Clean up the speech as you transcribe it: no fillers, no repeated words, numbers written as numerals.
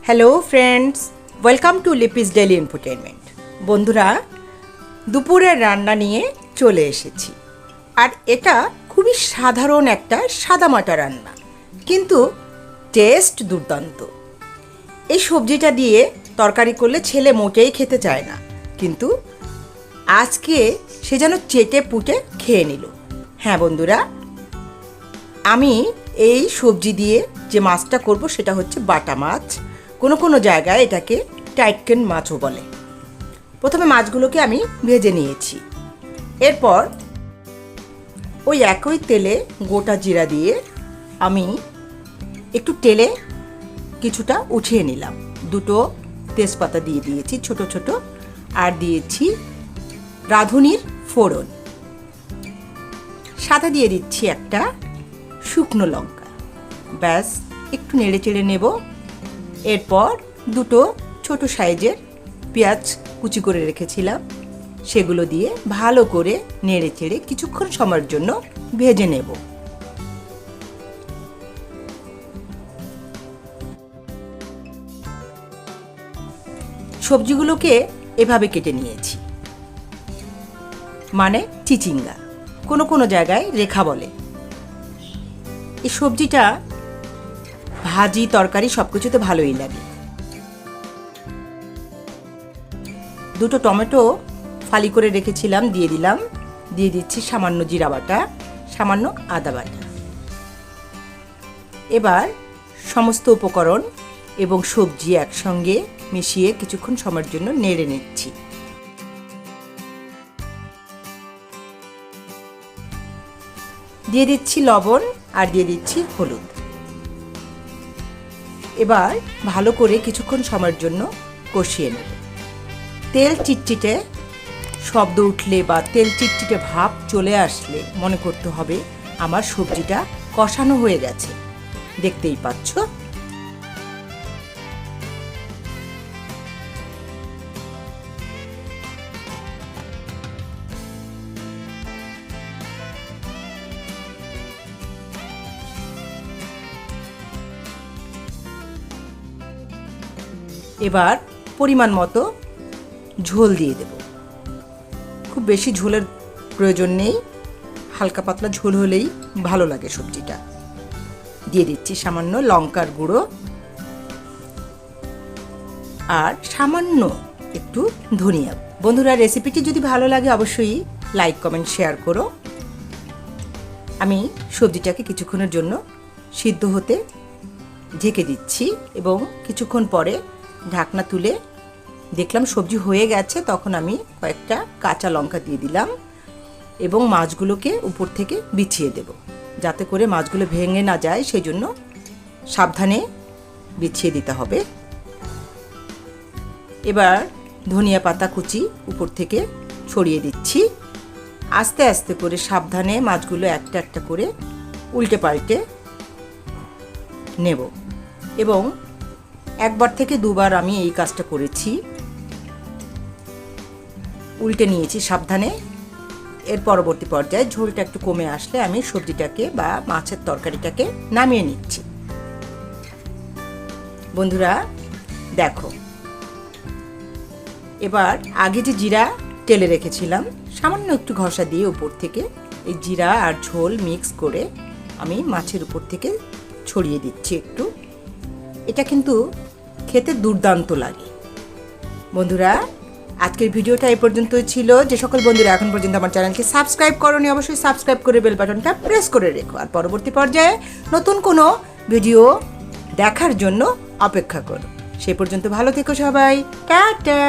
Hello friends, welcome to Lipi's daily entertainment. বন্ধুরা, দুপুরের রান্না নিয়ে চলে এসেছি। আর এটা খুবই সাধারণ একটা সাদামাটা রান্না, কিন্তু টেস্ট দুর্দান্ত। এই সবজিটা দিয়ে তরকারি করলে ছেলে মোটেই খেতে চায় না, কিন্তু আজকে সে যেন চেটে পুটে খেয়ে নিল। হ্যাঁ বন্ধুরা, আমি এই সবজি দিয়ে যে মাছটা করব সেটা হচ্ছে বাটা মাছ। কোনো কোনো জায়গায় এটাকে টাইটকেন মাছও বলে। প্রথমে মাছগুলোকে আমি ভেজে নিয়েছি। এরপর ওই একই তেলে গোটা জিরা দিয়ে আমি একটু তেলে কিছুটা উঠিয়ে নিলাম। দুটো তেজপাতা দিয়ে দিয়েছি ছোট ছোট, আর দিয়েছি রাঁধুনির ফোড়ন, সাথে দিয়ে দিচ্ছি একটা শুকনো লঙ্কা। ব্যাস, একটু নেড়ে চেড়ে নেব। এরপর দুটো ছোট সাইজের পেঁয়াজ কুচি করে রেখেছিলাম, সেগুলো দিয়ে ভালো করে নেড়ে চেড়ে কিছুক্ষণ সময়ের জন্য ভেজে নেব। সবজিগুলোকে এভাবে কেটে নিয়েছি, মানে চিচিঙ্গা, কোনো কোনো জায়গায় রেখা বলে। এই সবজিটা ভাজি তরকারি সব কিছুতে ভালোই লাগে। দুটো টমেটো ফালি করে রেখেছিলাম, দিয়ে দিলাম। দিয়ে দিচ্ছি সামান্য জিরা বাটা, সামান্য আদা বাটা। এবার সমস্ত উপকরণ এবং সবজি একসঙ্গে মিশিয়ে কিছুক্ষণ সময়ের জন্য নেড়ে নিচ্ছি। দিয়ে দিচ্ছি লবণ আর দিয়ে দিচ্ছি হলুদ। এবার ভালো করে কিছুক্ষণ সময়ের জন্য কষিয়ে নেব। তেল চিটচিটে শব্দ উঠলে বা তেল চিটচিটে ভাব চলে আসলে মনে করতে হবে আমার সবজিটা কষানো হয়ে গেছে। দেখতেই পাচ্ছ। এবার পরিমাণ মতো ঝোল দিয়ে দেব। খুব বেশি ঝোলের প্রয়োজন নেই, হালকা পাতলা ঝোল হলেই ভালো লাগে সবজিটা। দিয়ে দিচ্ছি সামান্য লঙ্কার গুঁড়ো আর সামান্য একটু ধনিয়া। বন্ধুরা, রেসিপিটি যদি ভালো লাগে অবশ্যই লাইক কমেন্ট শেয়ার করো। আমি সবজিটাকে কিছুক্ষণের জন্য সিদ্ধ হতে ঢেকে দিচ্ছি এবং কিছুক্ষণ পরে ঢাকনা তুলে দেখলাম সবজি হয়ে গেছে। তখন আমি কয়েকটা কাঁচা লঙ্কা দিয়ে দিলাম এবং মাছগুলোকে উপর থেকে বিছিয়ে দেব, যাতে করে মাছগুলো ভেঙে না যায়, সেই জন্য সাবধানে বিছিয়ে দিতে হবে। এবার ধনিয়া পাতা কুচি উপর থেকে ছড়িয়ে দিচ্ছি। আস্তে আস্তে করে সাবধানে মাছগুলো একটা একটা করে উল্টে পাল্টে নেব এবং একবার থেকে দুবার আমি এই কাজটা করেছি। উল্টে নিয়েছি সাবধানে। এর পরবর্তী পর্যায়ে ঝোলটা একটু কমে আসলে আমি সবজিটাকে বা মাছের তরকারিটাকে নামিয়ে নিচ্ছি। বন্ধুরা দেখো, এবার আগে যে জিরা তেলে রেখেছিলাম সামান্য একটু ঘষা দিয়ে উপর থেকে এই জিরা আর ঝোল মিক্স করে আমি মাছের উপর থেকে ছড়িয়ে দিচ্ছি একটু। এটা কিন্তু খেতে দুর্দান্ত লাগে। বন্ধুরা, আজকের ভিডিওটা এই পর্যন্তই ছিল। যে সকল বন্ধুরা এখন পর্যন্ত আমার চ্যানেলকে সাবস্ক্রাইব করোনি, অবশ্যই সাবস্ক্রাইব করে বেল বাটনটা প্রেস করে রেখো। আর পরবর্তী পর্যায়ে নতুন কোনো ভিডিও দেখার জন্য অপেক্ষা করো। সেই পর্যন্ত ভালো থেকো সবাই। টাটা।